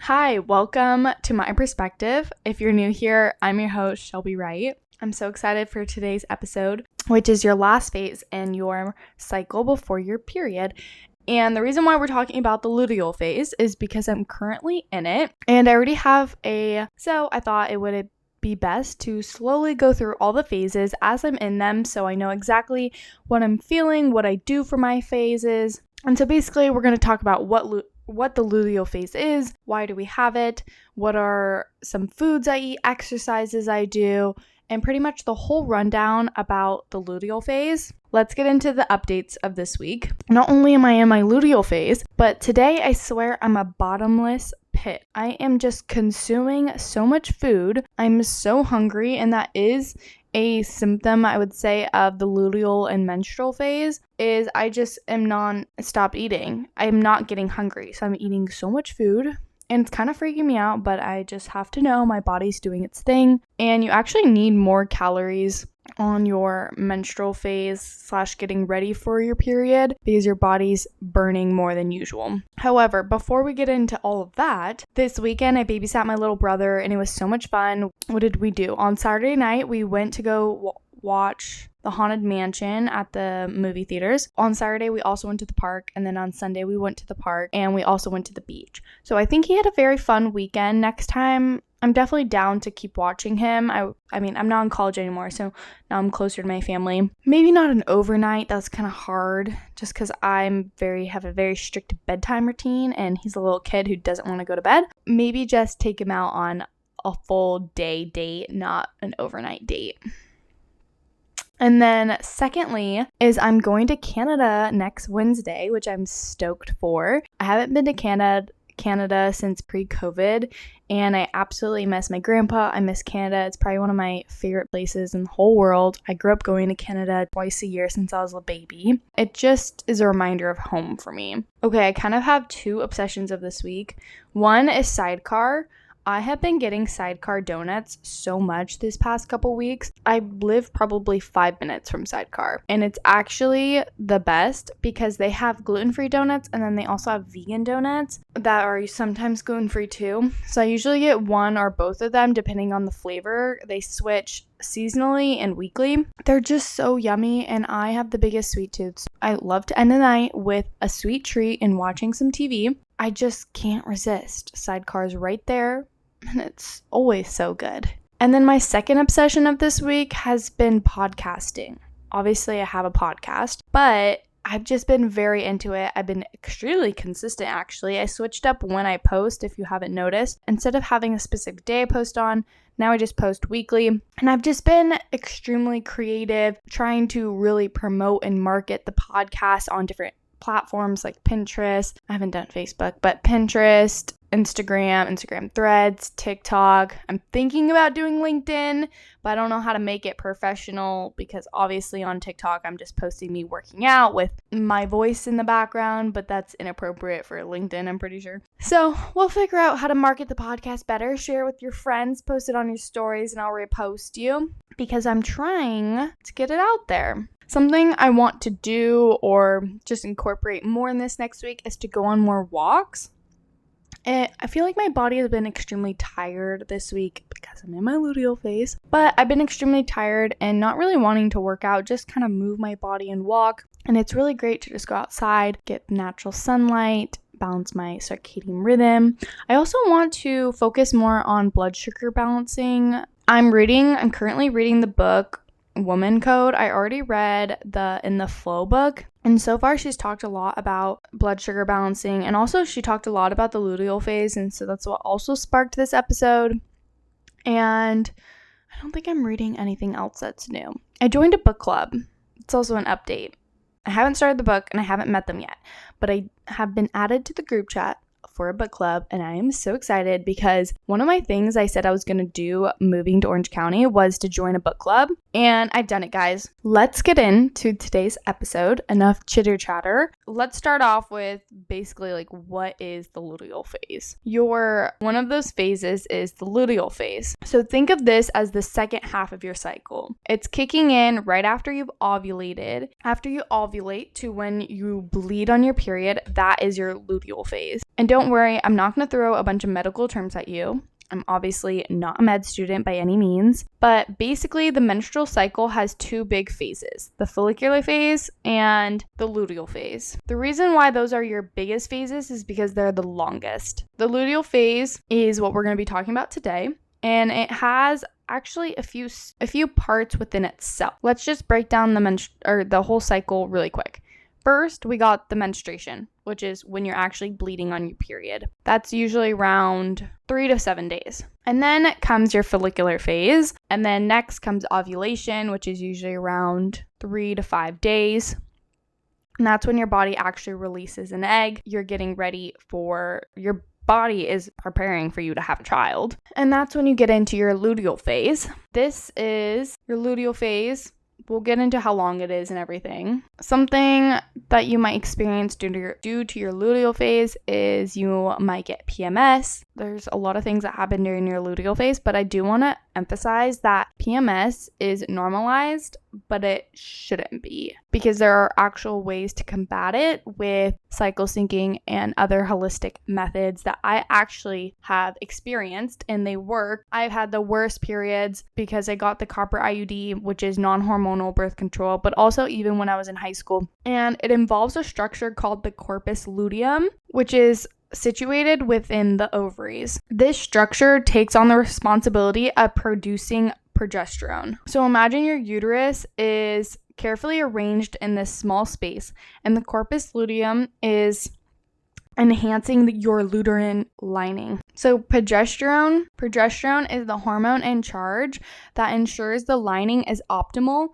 Hi, welcome to my perspective. If you're new here, I'm your host, Shelby Wright. I'm so excited for today's episode, which is your last phase in your cycle before your period. And the reason why we're talking about the luteal phase is because I'm currently in it and I already have so I thought it would be best to slowly go through all the phases as I'm in them so I know exactly what I'm feeling, what I do for my phases. And so basically we're going to talk about what the luteal phase is, why do we have it, what are some foods I eat, exercises I do, and pretty much the whole rundown about the luteal phase. Let's get into the updates of this week. Not only am I in my luteal phase, but today I swear I'm a bottomless pit. I am just consuming so much food. I'm so hungry, and that is a symptom, I would say, of the luteal and menstrual phase is I just am non-stop eating. I am not getting hungry, so I'm eating so much food, and it's kind of freaking me out, but I just have to know my body's doing its thing, and you actually need more calories on your menstrual phase / getting ready for your period because your body's burning more than usual. However, before we get into all of that, this weekend I babysat my little brother and it was so much fun. What did we do? On Saturday night, we went to go watch the Haunted Mansion at the movie theaters. On Saturday, we also went to the park, and then on Sunday, we went to the park, and we also went to the beach. So I think he had a very fun weekend. Next time, I'm definitely down to keep watching him. I mean, I'm not in college anymore, so now I'm closer to my family. Maybe not an overnight. That's kind of hard, just because I have a very strict bedtime routine, and he's a little kid who doesn't want to go to bed. Maybe just take him out on a full day date, not an overnight date. And then secondly is I'm going to Canada next Wednesday, which I'm stoked for. I haven't been to Canada since pre-COVID, and I absolutely miss my grandpa. I miss Canada. It's probably one of my favorite places in the whole world. I grew up going to Canada twice a year since I was a baby. It just is a reminder of home for me. Okay, I kind of have two obsessions of this week. One is Sidecar. I have been getting Sidecar donuts so much this past couple weeks. I live probably 5 minutes from Sidecar, and it's actually the best because they have gluten-free donuts and then they also have vegan donuts that are sometimes gluten-free too. So I usually get one or both of them depending on the flavor. They switch seasonally and weekly. They're just so yummy, and I have the biggest sweet tooth. I love to end the night with a sweet treat and watching some TV. I just can't resist. Sidecar's right there, and it's always so good. And then my second obsession of this week has been podcasting. Obviously, I have a podcast, but I've just been very into it. I've been extremely consistent, actually. I switched up when I post, if you haven't noticed. Instead of having a specific day I post on, now I just post weekly. And I've just been extremely creative, trying to really promote and market the podcast on different platforms like Pinterest. I haven't done Facebook, but Pinterest, Instagram Threads, TikTok. I'm thinking about doing LinkedIn, but I don't know how to make it professional because obviously on TikTok I'm just posting me working out with my voice in the background, but that's inappropriate for LinkedIn, I'm pretty sure. So we'll figure out how to market the podcast better, share it with your friends, post it on your stories, and I'll repost you because I'm trying to get it out there. Something I want to do or just incorporate more in this next week is to go on more walks. I feel like my body has been extremely tired this week because I'm in my luteal phase, but I've been extremely tired and not really wanting to work out, just kind of move my body and walk. And it's really great to just go outside, get natural sunlight, balance my circadian rhythm. I also want to focus more on blood sugar balancing. I'm currently reading the book Woman Code. I already read In the Flow book, and so far she's talked a lot about blood sugar balancing, and also she talked a lot about the luteal phase, and so that's what also sparked this episode. And I don't think I'm reading anything else that's new. I joined a book club. It's also an update. I haven't started the book and I haven't met them yet, but I have been added to the group chat for a book club, and I am so excited because one of my things I said I was going to do moving to Orange County was to join a book club, and I've done it, guys. Let's get into today's episode. Enough chitter chatter. Let's start off with basically like what is the luteal phase. One of those phases is the luteal phase. So think of this as the second half of your cycle. It's kicking in right after you've ovulated. After you ovulate to when you bleed on your period, that is your luteal phase. And don't worry, I'm not going to throw a bunch of medical terms at you. I'm obviously not a med student by any means, but basically the menstrual cycle has two big phases, the follicular phase and the luteal phase. The reason why those are your biggest phases is because they're the longest. The luteal phase is what we're going to be talking about today, and it has actually a few parts within itself. Let's just break down the whole cycle really quick. First, we got the menstruation, which is when you're actually bleeding on your period. That's usually around 3 to 7 days. And then comes your follicular phase. And then next comes ovulation, which is usually around 3 to 5 days. And that's when your body actually releases an egg. You're getting ready for your body is preparing for you to have a child. And that's when you get into your luteal phase. This is your luteal phase. We'll get into how long it is and everything. Something that you might experience due to your luteal phase is you might get PMS. There's a lot of things that happen during your luteal phase, but I do want to emphasize that PMS is normalized, but it shouldn't be, because there are actual ways to combat it with cycle syncing and other holistic methods that I actually have experienced, and they work. I've had the worst periods because I got the copper IUD, which is non-hormonal birth control, but also even when I was in high school. And it involves a structure called the corpus luteum, which is situated within the ovaries. This structure takes on the responsibility of producing progesterone. So imagine your uterus is carefully arranged in this small space, and the corpus luteum is enhancing your uterine lining. So progesterone is the hormone in charge that ensures the lining is optimal,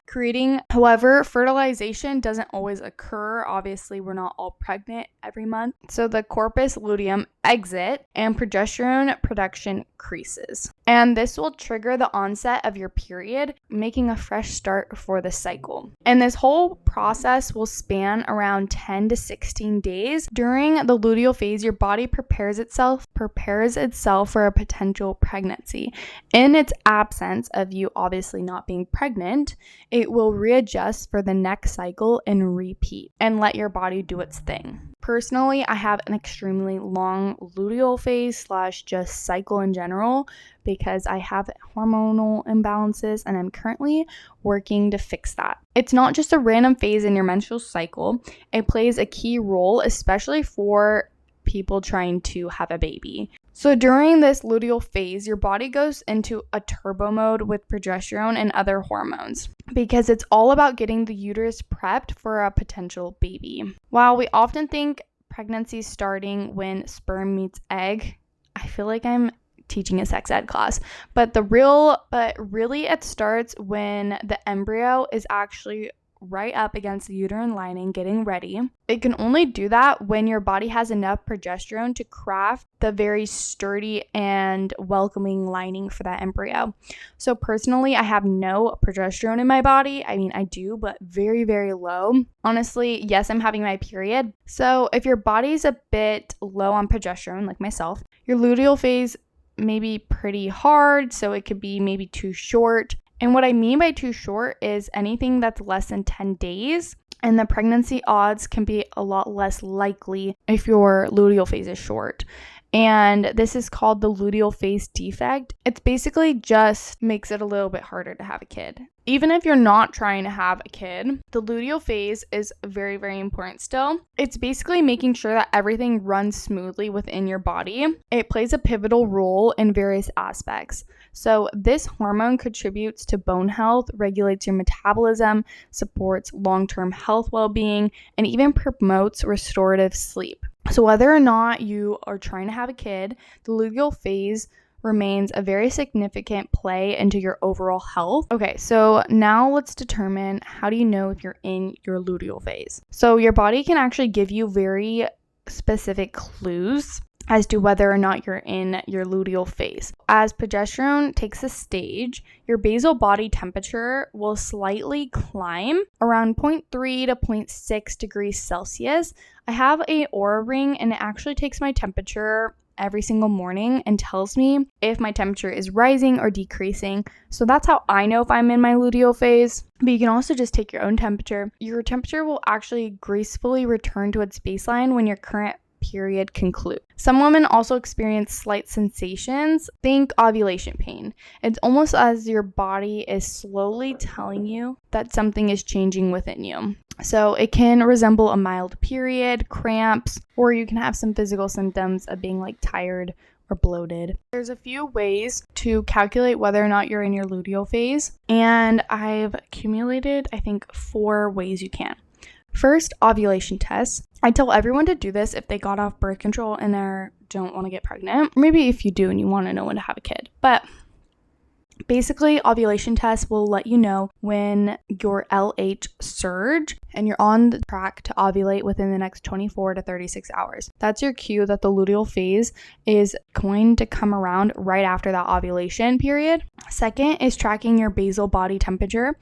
however, fertilization doesn't always occur. Obviously, we're not all pregnant every month. So the corpus luteum exit and progesterone production increases. And this will trigger the onset of your period, making a fresh start for the cycle. And this whole process will span around 10 to 16 days. During the luteal phase, your body prepares itself for a potential pregnancy. In its absence of you obviously not being pregnant, it will readjust for the next cycle and repeat and let your body do its thing. Personally, I have an extremely long luteal phase / just cycle in general because I have hormonal imbalances, and I'm currently working to fix that. It's not just a random phase in your menstrual cycle. It plays a key role, especially for people trying to have a baby. So during this luteal phase, your body goes into a turbo mode with progesterone and other hormones because it's all about getting the uterus prepped for a potential baby. While we often think pregnancy starting when sperm meets egg, I feel like I'm teaching a sex ed class, but really it starts when the embryo is actually right up against the uterine lining getting ready. It can only do that when your body has enough progesterone to craft the very sturdy and welcoming lining for that embryo. So personally, I have no progesterone in my body. I mean, I do, but very, very low. Honestly, yes, I'm having my period. So if your body's a bit low on progesterone, like myself, your luteal phase may be pretty hard, so it could be maybe too short. And what I mean by too short is anything that's less than 10 days, and the pregnancy odds can be a lot less likely if your luteal phase is short. And this is called the luteal phase defect. It's basically just makes it a little bit harder to have a kid. Even if you're not trying to have a kid, the luteal phase is very, very important still. It's basically making sure that everything runs smoothly within your body. It plays a pivotal role in various aspects. So this hormone contributes to bone health, regulates your metabolism, supports long-term health well-being, and even promotes restorative sleep. So whether or not you are trying to have a kid, the luteal phase remains a very significant play into your overall health. Okay, so now let's determine, how do you know if you're in your luteal phase? So your body can actually give you very specific clues as to whether or not you're in your luteal phase. As progesterone takes the stage, your basal body temperature will slightly climb around 0.3 to 0.6 degrees Celsius. I have a Oura ring, and it actually takes my temperature every single morning and tells me if my temperature is rising or decreasing. So that's how I know if I'm in my luteal phase. But you can also just take your own temperature. Your temperature will actually gracefully return to its baseline when your current period concludes. Some women also experience slight sensations. Think ovulation pain. It's almost as your body is slowly telling you that something is changing within you. So it can resemble a mild period, cramps, or you can have some physical symptoms of being like tired or bloated. There's a few ways to calculate whether or not you're in your luteal phase, and I've accumulated, I think, 4 ways you can. First, ovulation tests. I tell everyone to do this if they got off birth control and don't want to get pregnant. Maybe if you do and you want to know when to have a kid. But basically, ovulation tests will let you know when your LH surge and you're on the track to ovulate within the next 24 to 36 hours. That's your cue that the luteal phase is going to come around right after that ovulation period. Second is tracking your basal body temperature.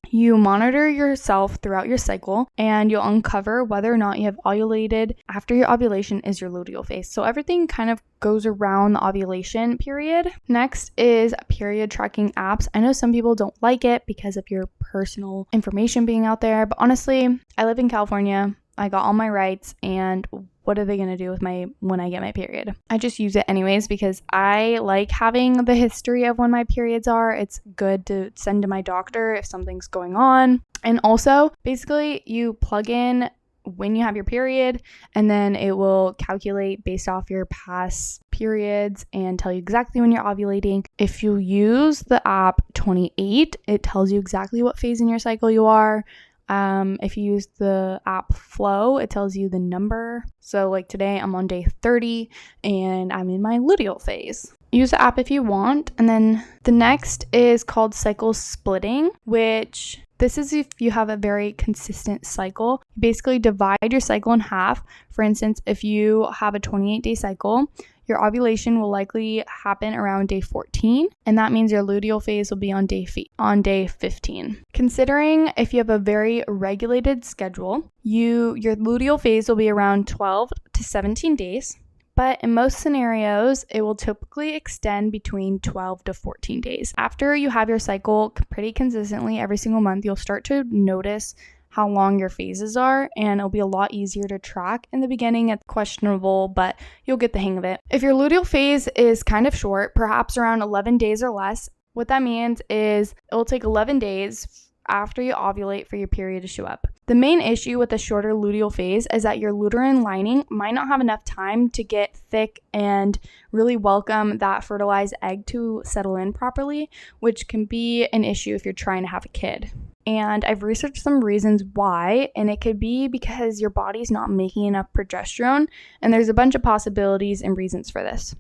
You monitor yourself throughout your cycle, and you'll uncover whether or not you have ovulated after your ovulation is your luteal phase. So everything kind of goes around the ovulation period. Next is period tracking apps. I know some people don't like it because of your personal information being out there, but honestly, I live in California. I got all my rights, and what are they going to do with when I get my period? I just use it anyways because I like having the history of when my periods are. It's good to send to my doctor if something's going on. And also, basically, you plug in when you have your period, and then it will calculate based off your past periods and tell you exactly when you're ovulating. If you use the app 28, it tells you exactly what phase in your cycle you are. If you use the app Flow, it tells you the number. So like today I'm on day 30 and I'm in my luteal phase. Use the app if you want. And then the next is called cycle splitting, which this is if you have a very consistent cycle. You basically divide your cycle in half. For instance, if you have a 28-day cycle, your ovulation will likely happen around day 14, and that means your luteal phase will be on day 15. Considering if you have a very regulated schedule, your luteal phase will be around 12 to 17 days, but in most scenarios, it will typically extend between 12 to 14 days. After you have your cycle pretty consistently every single month, you'll start to notice how long your phases are, and it'll be a lot easier to track. In the beginning, it's questionable, but you'll get the hang of it. If your luteal phase is kind of short, perhaps around 11 days or less, what that means is it will take 11 days after you ovulate for your period to show up. The main issue with a shorter luteal phase is that your uterine lining might not have enough time to get thick and really welcome that fertilized egg to settle in properly, which can be an issue if you're trying to have a kid. And I've researched some reasons why, and it could be because your body's not making enough progesterone, and there's a bunch of possibilities and reasons for this.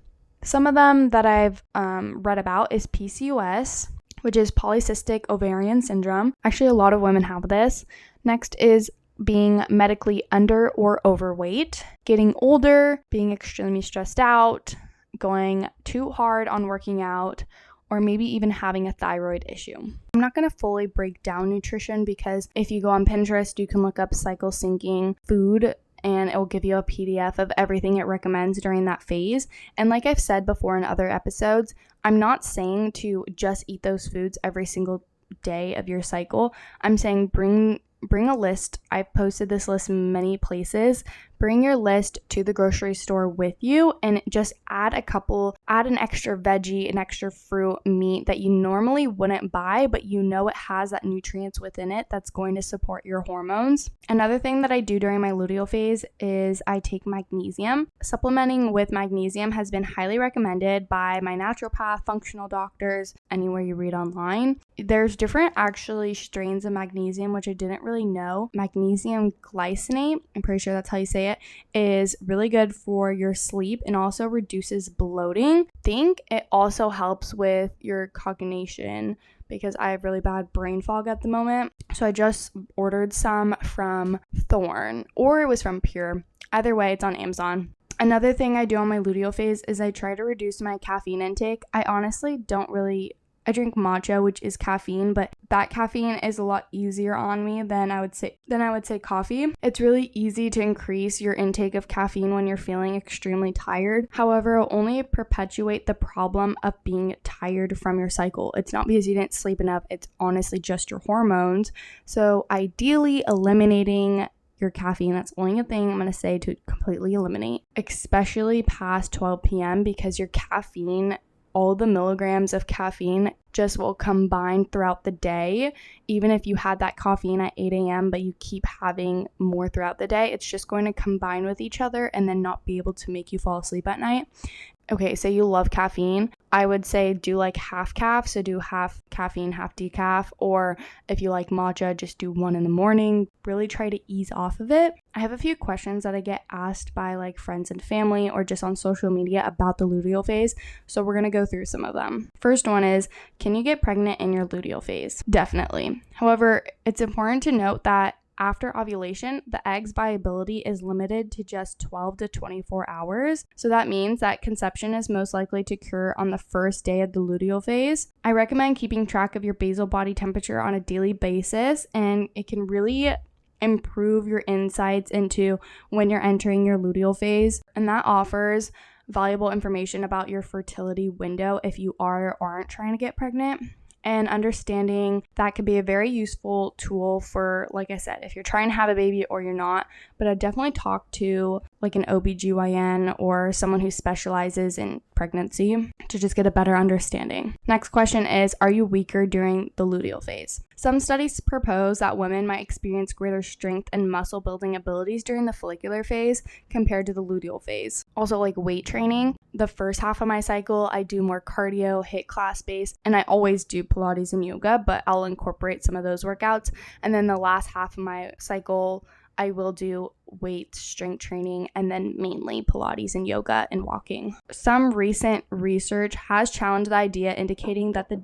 Some of them that I've read about is PCOS, which is polycystic ovarian syndrome. Actually, a lot of women have this. Next is being medically under or overweight, getting older, being extremely stressed out, going too hard on working out, or maybe even having a thyroid issue. I'm not going to fully break down nutrition because if you go on Pinterest, you can look up cycle syncing food and it will give you a PDF of everything it recommends during that phase. And like I've said before in other episodes, I'm not saying to just eat those foods every single day of your cycle. I'm saying bring a list. I've posted this list in many places. Bring your list to the grocery store with you and just add an extra veggie, an extra fruit, meat that you normally wouldn't buy, but you know it has that nutrients within it that's going to support your hormones. Another thing that I do during my luteal phase is I take magnesium. Supplementing with magnesium has been highly recommended by my naturopath, functional doctors, anywhere you read online. There's different actually strains of magnesium, which I didn't really know. Magnesium glycinate, I'm pretty sure that's how you say it, is really good for your sleep and also reduces bloating. I think it also helps with your cognition because I have really bad brain fog at the moment. So I just ordered some from Thorne, or it was from Pure. Either way, it's on Amazon. Another thing I do on my luteal phase is I try to reduce my caffeine intake. I honestly I drink matcha, which is caffeine, but that caffeine is a lot easier on me than I would say coffee. It's really easy to increase your intake of caffeine when you're feeling extremely tired. However, it'll only perpetuate the problem of being tired from your cycle. It's not because you didn't sleep enough. It's honestly just your hormones. So ideally eliminating your caffeine. That's only a thing I'm going to say to completely eliminate, especially past 12 p.m. because your caffeine, all the milligrams of caffeine just will combine throughout the day. Even if you had that caffeine at 8 a.m., but you keep having more throughout the day, it's just going to combine with each other and then not be able to make you fall asleep at night. Okay, so you love caffeine. I would say do like half calf, so do half caffeine, half decaf, or if you like matcha, just do one in the morning. Really try to ease off of it. I have a few questions that I get asked by like friends and family or just on social media about the luteal phase, so we're going to go through some of them. First one is, can you get pregnant in your luteal phase? Definitely. However, it's important to note that after ovulation, the egg's viability is limited to just 12 to 24 hours. So that means that conception is most likely to occur on the first day of the luteal phase. I recommend keeping track of your basal body temperature on a daily basis, and it can really improve your insights into when you're entering your luteal phase. And that offers valuable information about your fertility window if you are or aren't trying to get pregnant. And understanding that could be a very useful tool for, like I said, if you're trying to have a baby or you're not. But I'd definitely talk to like an OBGYN or someone who specializes in pregnancy to just get a better understanding. Next question is, are you weaker during the luteal phase? Some studies propose that women might experience greater strength and muscle building abilities during the follicular phase compared to the luteal phase. Also, like weight training, the first half of my cycle, I do more cardio, HIIT class based, and I always do Pilates and yoga, but I'll incorporate some of those workouts. And then the last half of my cycle, I will do weight, strength training, and then mainly Pilates and yoga and walking. Some recent research has challenged the idea, indicating that the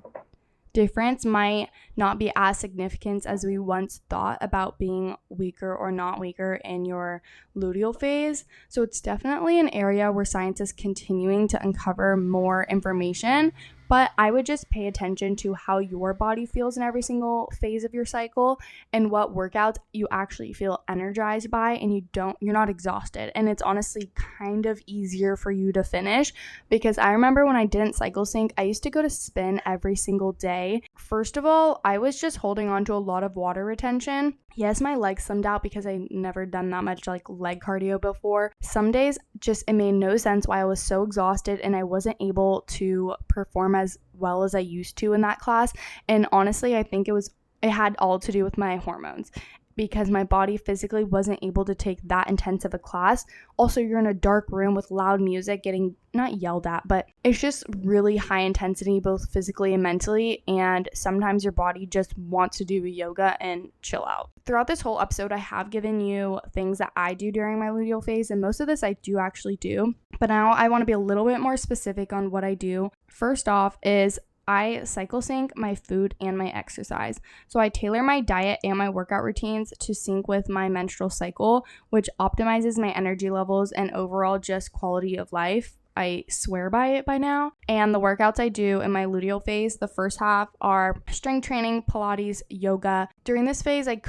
difference might not be as significant as we once thought about being weaker or not weaker in your luteal phase. So it's definitely an area where science is continuing to uncover more information, but I would just pay attention to how your body feels in every single phase of your cycle and what workouts you actually feel energized by and you're not exhausted. And it's honestly kind of easier for you to finish, because I remember when I didn't cycle sync, I used to go to spin every single day. First of all, I was just holding on to a lot of water retention. Yes, my legs slimmed out because I never done that much like leg cardio before. Some days just it made no sense why I was so exhausted and I wasn't able to perform as well as I used to in that class. And honestly, I think it had all to do with my hormones, because my body physically wasn't able to take that intense of a class. Also, you're in a dark room with loud music getting not yelled at, but it's just really high intensity, both physically and mentally. And sometimes your body just wants to do yoga and chill out. Throughout this whole episode, I have given you things that I do during my luteal phase, and most of this I do actually do. But now I want to be a little bit more specific on what I do. First off is I cycle sync my food and my exercise. So I tailor my diet and my workout routines to sync with my menstrual cycle, which optimizes my energy levels and overall just quality of life. I swear by it by now. And the workouts I do in my luteal phase, the first half are strength training, Pilates, yoga. During this phase, I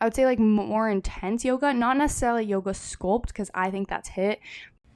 would say like more intense yoga, not necessarily yoga sculpt, because I think that's HIIT.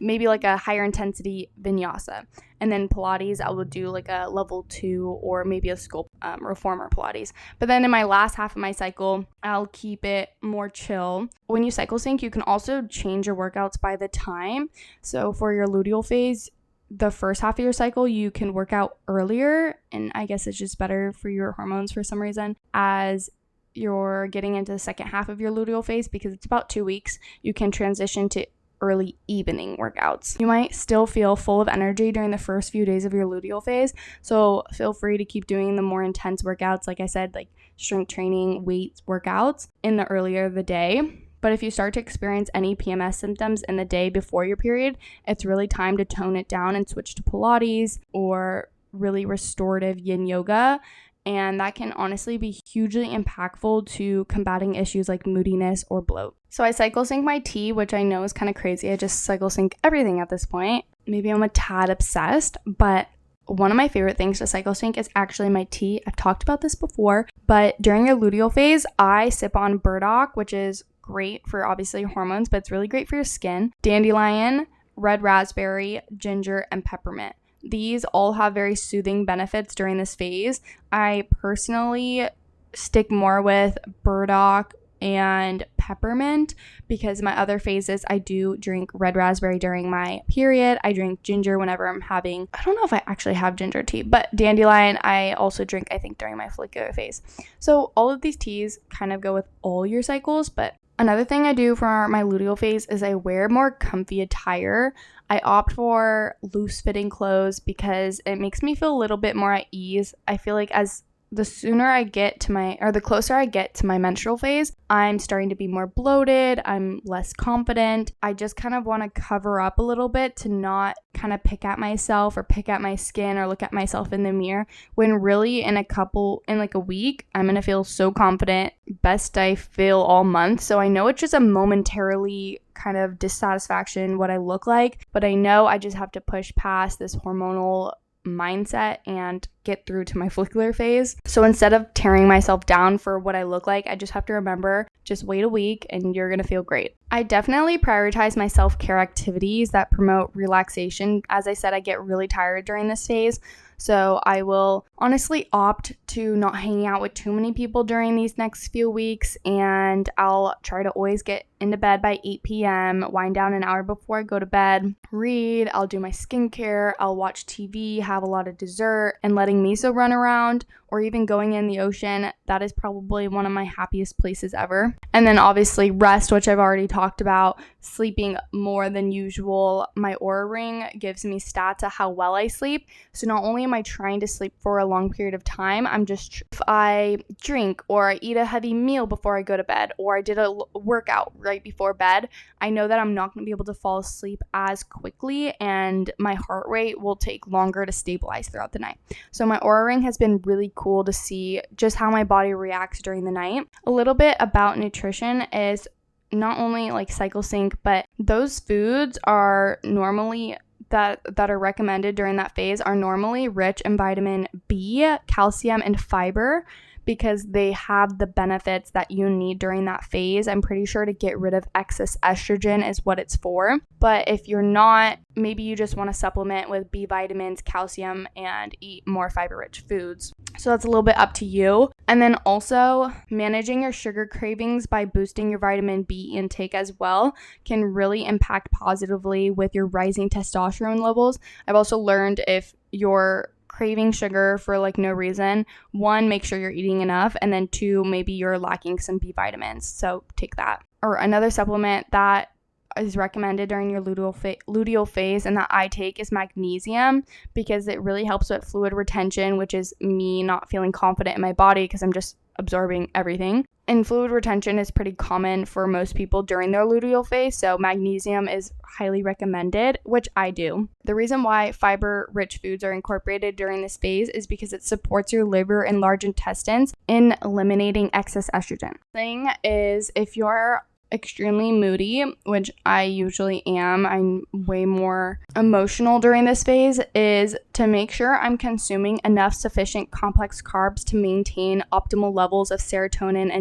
Maybe like a higher intensity vinyasa. And then Pilates, I would do like a level 2 or maybe a sculpt reformer Pilates. But then in my last half of my cycle, I'll keep it more chill. When you cycle sync, you can also change your workouts by the time. So for your luteal phase, the first half of your cycle, you can work out earlier. And I guess it's just better for your hormones for some reason. As you're getting into the second half of your luteal phase, because it's about 2 weeks, you can transition to early evening workouts. You might still feel full of energy during the first few days of your luteal phase, so feel free to keep doing the more intense workouts, like I said, like strength training, weight workouts in the earlier of the day. But if you start to experience any PMS symptoms in the day before your period, it's really time to tone it down and switch to Pilates or really restorative yin yoga. And that can honestly be hugely impactful to combating issues like moodiness or bloat. So I cycle sync my tea, which I know is kind of crazy. I just cycle sync everything at this point. Maybe I'm a tad obsessed, but one of my favorite things to cycle sync is actually my tea. I've talked about this before, but during your luteal phase, I sip on burdock, which is great for obviously hormones, but it's really great for your skin. Dandelion, red raspberry, ginger, and peppermint. These all have very soothing benefits during this phase. I personally stick more with burdock and peppermint, because my other phases I do drink red raspberry during my period. I drink ginger whenever I'm having, I don't know if I actually have ginger tea, but dandelion I also drink, I think, during my follicular phase. So all of these teas kind of go with all your cycles. But another thing I do for my luteal phase is I wear more comfy attire. I opt for loose fitting clothes because it makes me feel a little bit more at ease. I feel like as the sooner I get to the closer I get to my menstrual phase, I'm starting to be more bloated. I'm less confident. I just kind of want to cover up a little bit to not kind of pick at myself or pick at my skin or look at myself in the mirror, when really in like a week, I'm going to feel so confident, best I feel all month. So I know it's just a momentarily kind of dissatisfaction what I look like, but I know I just have to push past this hormonal mindset and get through to my follicular phase. So instead of tearing myself down for what I look like, I just have to remember, just wait a week and you're gonna feel great. I definitely prioritize my self-care activities that promote relaxation. As I said, I get really tired during this phase, so I will honestly opt to not hanging out with too many people during these next few weeks, and I'll try to always get into bed by 8 p.m., wind down an hour before I go to bed, read, I'll do my skincare, I'll watch TV, have a lot of dessert, and letting Miso run around, or even going in the ocean. That is probably one of my happiest places ever. And then obviously rest, which I've already talked about, sleeping more than usual. My Oura Ring gives me stats of how well I sleep. So not only am I trying to sleep for a long period of time, if I drink or I eat a heavy meal before I go to bed, or I did a workout right before bed, I know that I'm not going to be able to fall asleep as quickly, and my heart rate will take longer to stabilize throughout the night. So my Oura Ring has been really cool to see just how my body reacts during the night. A little bit about nutrition is not only like cycle sync, but those foods are normally that are recommended during that phase are normally rich in vitamin B, calcium, and fiber, because they have the benefits that you need during that phase. I'm pretty sure to get rid of excess estrogen is what it's for. But if you're not, maybe you just want to supplement with B vitamins, calcium, and eat more fiber-rich foods. So that's a little bit up to you. And then also managing your sugar cravings by boosting your vitamin B intake as well can really impact positively with your rising testosterone levels. I've also learned if you're craving sugar for like no reason, 1, make sure you're eating enough, and then 2, maybe you're lacking some B vitamins, so take that. Or another supplement that is recommended during your luteal phase and that I take is magnesium, because it really helps with fluid retention, which is me not feeling confident in my body because I'm just absorbing everything. And fluid retention is pretty common for most people during their luteal phase, so magnesium is highly recommended, which I do. The reason why fiber-rich foods are incorporated during this phase is because it supports your liver and large intestines in eliminating excess estrogen. Thing is, if you're extremely moody, which I usually am, I'm way more emotional during this phase, is to make sure I'm consuming enough sufficient complex carbs to maintain optimal levels of serotonin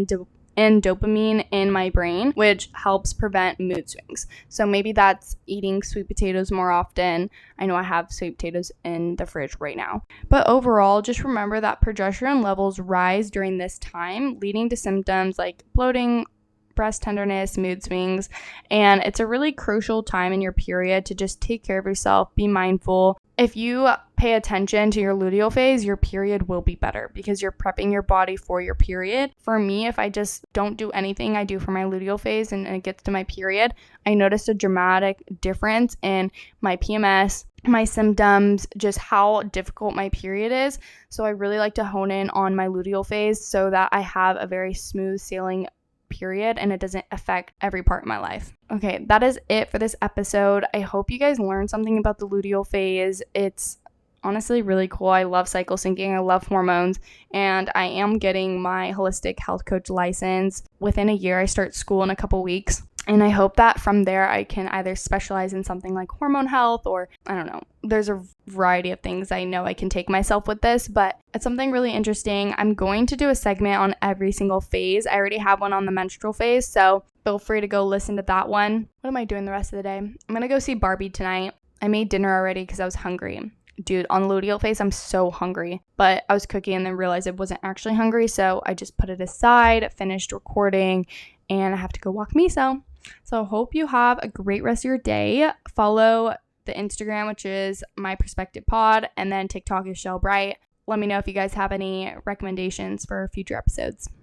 and dopamine in my brain, which helps prevent mood swings. So maybe that's eating sweet potatoes more often. I know I have sweet potatoes in the fridge right now. But overall, just remember that progesterone levels rise during this time, leading to symptoms like bloating, breast tenderness, mood swings, and it's a really crucial time in your period to just take care of yourself, be mindful. If you pay attention to your luteal phase, your period will be better because you're prepping your body for your period. For me, if I just don't do anything I do for my luteal phase and it gets to my period, I noticed a dramatic difference in my PMS, my symptoms, just how difficult my period is. So I really like to hone in on my luteal phase so that I have a very smooth sailing period and it doesn't affect every part of my life. Okay, that is it for this episode. I hope you guys learned something about the luteal phase. It's honestly really cool. I love cycle syncing. I love hormones, and I am getting my holistic health coach license within a year. I start school in a couple weeks. And I hope that from there I can either specialize in something like hormone health, or I don't know, there's a variety of things I know I can take myself with this, but it's something really interesting. I'm going to do a segment on every single phase. I already have one on the menstrual phase, so feel free to go listen to that one. What am I doing the rest of the day? I'm going to go see Barbie tonight. I made dinner already because I was hungry. Dude, on the luteal phase, I'm so hungry. But I was cooking and then realized I wasn't actually hungry, so I just put it aside, finished recording, and I have to go walk Miso. So hope you have a great rest of your day. Follow the Instagram, which is My Perspective Pod, and then TikTok is Shell Bright. Let me know if you guys have any recommendations for future episodes.